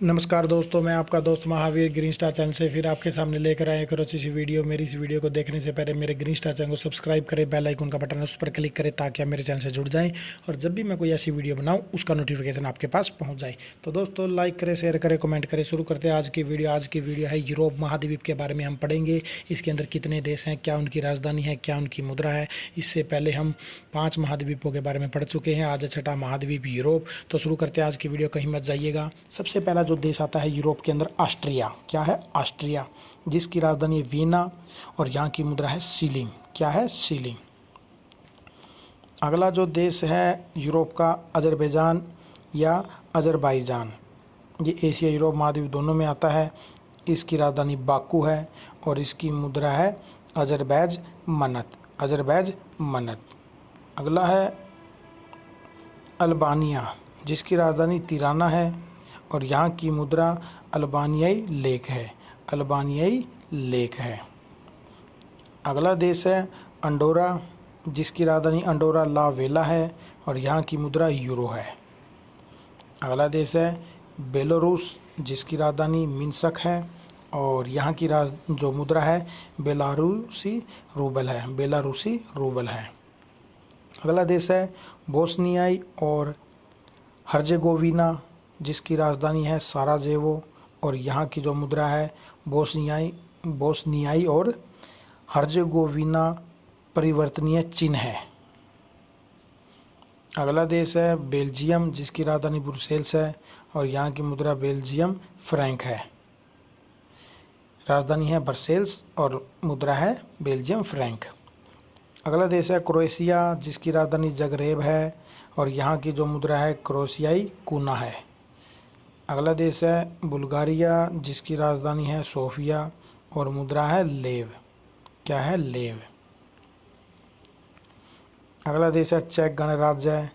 नमस्कार दोस्तों, मैं आपका दोस्त महावीर ग्रीन स्टार चैनल से फिर आपके सामने लेकर आए एक और अच्छी सी वीडियो। मेरी इस वीडियो को देखने से पहले मेरे ग्रीन स्टार चैनल को सब्सक्राइब करें, बेल आइकन का बटन है उस पर क्लिक करें ताकि आप मेरे चैनल से जुड़ जाएं और जब भी मैं कोई ऐसी वीडियो बनाऊं उसका नोटिफिकेशन आपके पास पहुंच जाए। तो दोस्तों लाइक करें, शेयर करें, कमेंट करें। शुरू करते हैं आज की वीडियो। आज की वीडियो है यूरोप महाद्वीप के बारे में हम पढ़ेंगे। इसके अंदर कितने देश हैं, क्या उनकी राजधानी है, क्या उनकी मुद्रा है। इससे पहले हम 5 महाद्वीपों के बारे में पढ़ चुके हैं। आज छठा महाद्वीप यूरोप। तो शुरू करते हैं आज की वीडियो, कहीं मत जाइएगा। सबसे पहला जो देश आता है यूरोप के अंदर, ऑस्ट्रिया। क्या है? ऑस्ट्रिया, जिसकी राजधानी वीना और यहाँ की मुद्रा है सीलिंग। क्या है? सीलिंग। अगला जो देश है यूरोप का, अजरबैजान या अजरबैजान। ये एशिया यूरोप महाद्वीप दोनों में आता है। इसकी राजधानी बाकू है और इसकी मुद्रा है अजरबैज मनत। अजरबैज मनत। अगला है अल्बानिया, जिसकी राजधानी तिराना है और यहाँ की मुद्रा अल्बानियाई लेक है। अल्बानियाई लेक है। अगला देश है अंडोरा, जिसकी राजधानी अंडोरा ला वेला है और यहाँ की मुद्रा यूरो है। अगला देश है बेलारूस, जिसकी राजधानी मिन्स्क है और यहाँ की जो मुद्रा है बेलारूसी रूबल है। बेलारूसी रूबल है। अगला देश है बोस्नियाई और हर्जेगोविना, जिसकी राजधानी है साराजेवो और यहाँ की जो मुद्रा है बोस्नियाई और हर्जेगोविना परिवर्तनीय चिन्ह है। अगला देश है बेल्जियम, जिसकी राजधानी ब्रुसेल्स है और यहाँ की मुद्रा बेल्जियम फ्रैंक है। राजधानी है ब्रसेल्स और मुद्रा है बेल्जियम फ्रैंक। अगला देश है क्रोएशिया, जिसकी राजधानी जगरेब है और यहाँ की जो मुद्रा है क्रोएशियाई कूना है। अगला देश है बुल्गारिया, जिसकी राजधानी है सोफिया और मुद्रा है लेव। क्या है? लेव। अगला देश है चेक गणराज्य,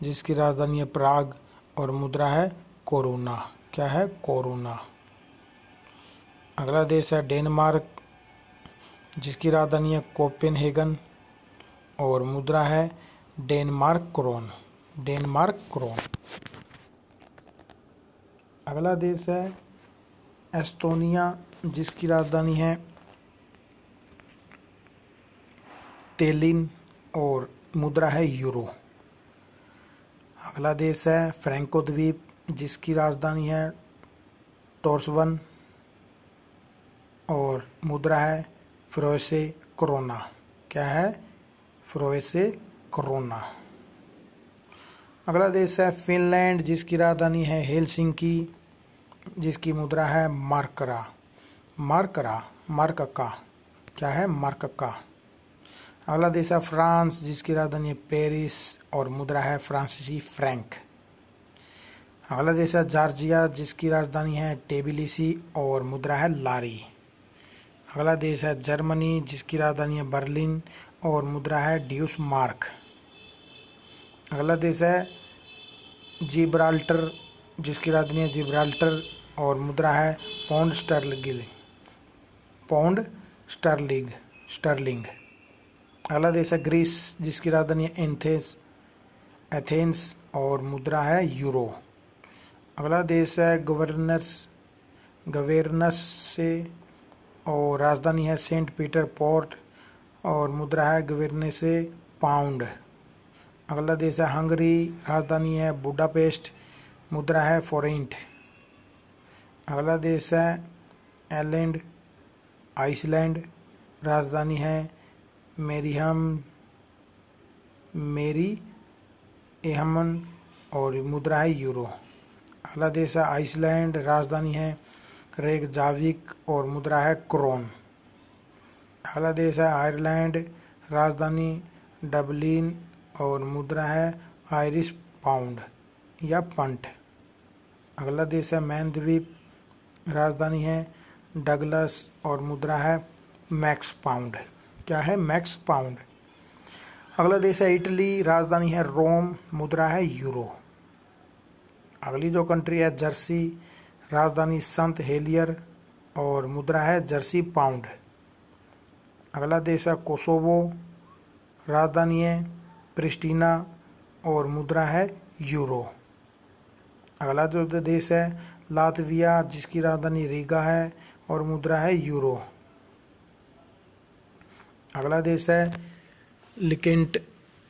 जिसकी राजधानी है प्राग और मुद्रा है कोरोना। क्या है? कोरोना। अगला देश है डेनमार्क, जिसकी राजधानी है कोपेनहेगन और मुद्रा है डेनमार्क क्रोन। Denmark crown. अगला देश है एस्टोनिया, जिसकी राजधानी है तेलिन और मुद्रा है यूरो। अगला देश है फ्रैंको द्वीप, जिसकी राजधानी है टोर्सवन और मुद्रा है फ्रोएसे क्रोना। क्या है? फ्रोएसे क्रोना। अगला देश है फिनलैंड, जिसकी राजधानी है हेलसिंकी, जिसकी मुद्रा है मार्करा। मार्करा, मार्कका। क्या है? मार्कका। अगला देश है फ्रांस, जिसकी राजधानी है पेरिस और मुद्रा है फ्रांसीसी फ्रैंक। अगला देश है जॉर्जिया, जिसकी राजधानी है टेबिलिसी और मुद्रा है लारी। अगला देश है जर्मनी, जिसकी राजधानी है बर्लिन और मुद्रा है ड्यूस मार्क। अगला देश है जिब्राल्टर, जिसकी राजधानी है जिब्राल्टर और मुद्रा है पौंड स्टर्लिंग। Pond Stirling. अगला देश है ग्रीस, जिसकी राजधानी है एथेंस और मुद्रा है यूरो। अगला देश है गवर्नस से और राजधानी है सेंट पीटर पोर्ट और मुद्रा है गवर्ने से पाउंड। अगला देश है हंगरी, राजधानी है बुडापेस्ट, मुद्रा है फोरेंट। अगला देश है आइसलैंड, राजधानी है मेरी एहमन और मुद्रा है यूरो। अगला देश है आइसलैंड, राजधानी है रेकजाविक और मुद्रा है क्रोन। अगला देश है आयरलैंड, राजधानी डबलिन और मुद्रा है आयरिश पाउंड या पंट। अगला देश है मैन द्वीप, राजधानी है डगलस और मुद्रा है मैक्स पाउंड। क्या है? Max pound. अगला देश है इटली, राजधानी है रोम, मुद्रा है यूरो। अगली जो कंट्री है जर्सी, राजधानी संत हेलियर और मुद्रा है जर्सी पाउंड। अगला देश है कोसोवो, राजधानी है प्रिस्टीना और मुद्रा है यूरो। अगला जो देश है लातविया जिसकी राजधानी रीगा है और मुद्रा है यूरो। अगला देश है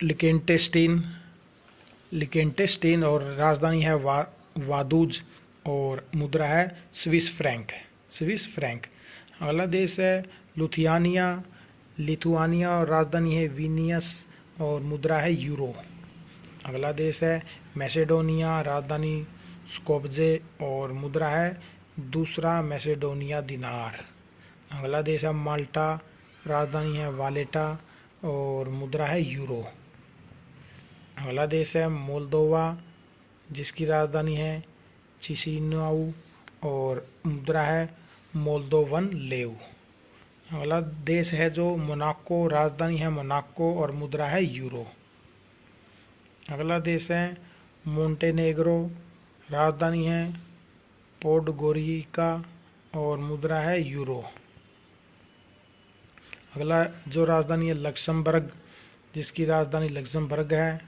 लिकेंटेस्टीन। लिकेंटेस्टीन और राजधानी है वादूज और मुद्रा है स्विस फ्रैंक। Swiss franc. अगला देश है लुथियानिया। लिथुआनिया और राजधानी है विनियस और मुद्रा है यूरो। अगला देश है मैसेडोनिया, राजधानी स्कोप्जे और मुद्रा है दूसरा मैसेडोनिया दिनार। अगला देश है माल्टा, राजधानी है वालेटा और मुद्रा है यूरो। अगला देश है मोल्दोवा जिसकी राजधानी है चिसिनाउ और मुद्रा है मोल्दोवन लेव। अगला देश है जो मोनाको, राजधानी है मोनाको और मुद्रा है यूरो। अगला देश है मोंटेनेग्रो, राजधानी है पोडगोरिका और मुद्रा है यूरो। अगला जो राजधानी है लक्समबर्ग जिसकी राजधानी लक्समबर्ग है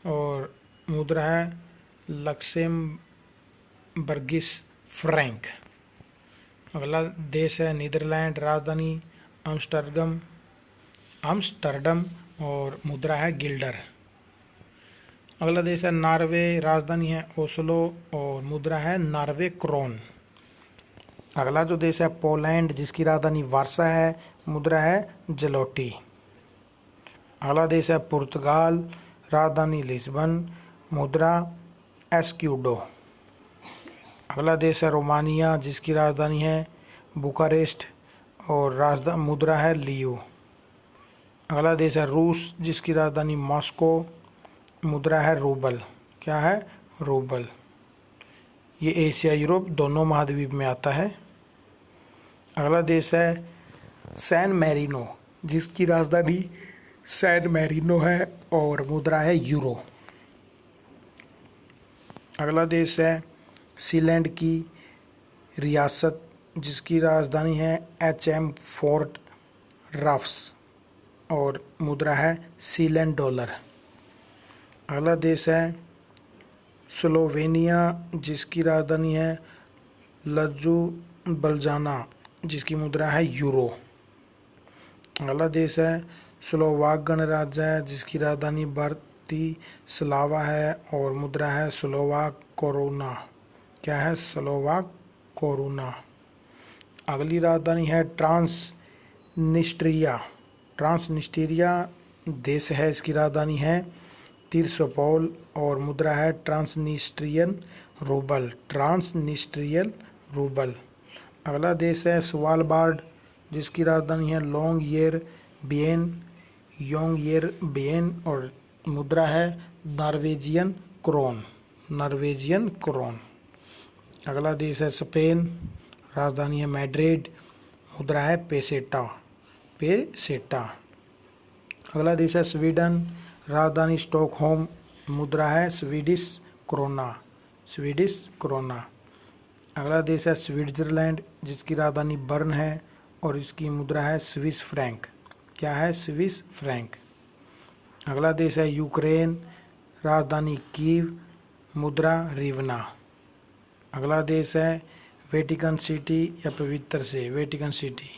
और मुद्रा है लक्सेमबर्गिस फ्रैंक। अगला देश है नीदरलैंड, राजधानी आम्स्टरडम और मुद्रा है गिल्डर। अगला देश है नॉर्वे, राजधानी है ओस्लो और मुद्रा है नॉर्वे क्रोन। अगला जो देश है पोलैंड जिसकी राजधानी वार्सा है, मुद्रा है जलोटी। अगला देश है पुर्तगाल, राजधानी लिस्बन, मुद्रा एस्क्यूडो। अगला देश है रोमानिया जिसकी राजधानी है बुखारेस्ट और मुद्रा है लियो। अगला देश है रूस जिसकी राजधानी मॉस्को, मुद्रा है रूबल। क्या है? रूबल। ये एशिया यूरोप दोनों महाद्वीप में आता है। अगला देश है सैन मैरिनो जिसकी राजधानी सैन मैरिनो है और मुद्रा है यूरो। अगला देश है सीलैंड की रियासत जिसकी राजधानी है HM फोर्ट रफ्स और मुद्रा है सीलैंड डॉलर। अगला देश है स्लोवेनिया जिसकी राजधानी है लजुब्लजाना जिसकी मुद्रा है यूरो। अगला देश है स्लोवाक गणराज्य है जिसकी राजधानी ब्रातिस्लावा है और मुद्रा है स्लोवाक कोरोना। क्या है? Slovak corona. अगली राजधानी है ट्रांसनिस्ट्रिया। ट्रांसनिस्ट्रिया देश है, इसकी राजधानी है तिरसोपोल और मुद्रा है ट्रांसनिस्ट्रियन रूबल। ट्रांसनिस्ट्रियल रूबल। अगला देश है स्वालबार्ड जिसकी राजधानी है योंगयेरबियन और मुद्रा है नॉर्वेजियन क्रोन। Norwegian crown. अगला देश है स्पेन, राजधानी है मैड्रिड, मुद्रा है पेसेटा। पेसेटा। अगला देश है स्वीडन, राजधानी स्टॉकहोम, मुद्रा है स्वीडिश क्रोना। Swedish krona. अगला देश है स्विट्जरलैंड जिसकी राजधानी बर्न है और इसकी मुद्रा है स्विस फ्रैंक। क्या है? Swiss franc. अगला देश है यूक्रेन, राजधानी कीव, मुद्रा रिवना। अगला देश है वेटिकन सिटी या पवित्र से वेटिकन सिटी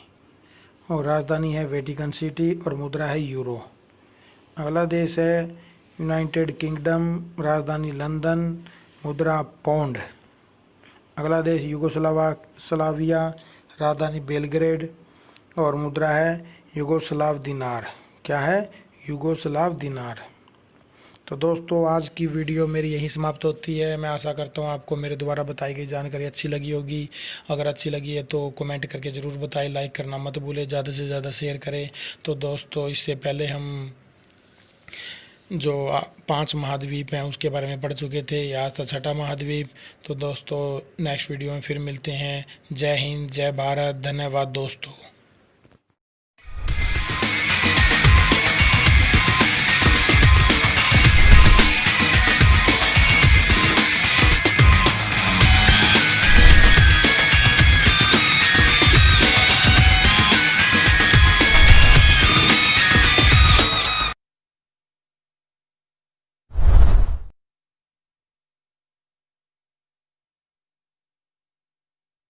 और राजधानी है वेटिकन सिटी और मुद्रा है यूरो। अगला देश है यूनाइटेड किंगडम, राजधानी लंदन, मुद्रा पौंड। अगला देश युगोस्लाविया, राजधानी बेलग्रेड और मुद्रा है युगोस्लाव दिनार। क्या है? युगोस्लाव दिनार। तो दोस्तों आज की वीडियो मेरी यहीं समाप्त होती है। मैं आशा करता हूँ आपको मेरे द्वारा बताई गई जानकारी अच्छी लगी होगी। अगर अच्छी लगी है तो कमेंट करके ज़रूर बताएं, लाइक करना मत भूलें, ज़्यादा से ज़्यादा शेयर करें। तो दोस्तों इससे पहले हम जो 5 महाद्वीप हैं उसके बारे में पढ़ चुके थे, आज था 6ठा महाद्वीप। तो दोस्तों नेक्स्ट वीडियो में फिर मिलते हैं। जय हिंद, जय भारत, धन्यवाद दोस्तों।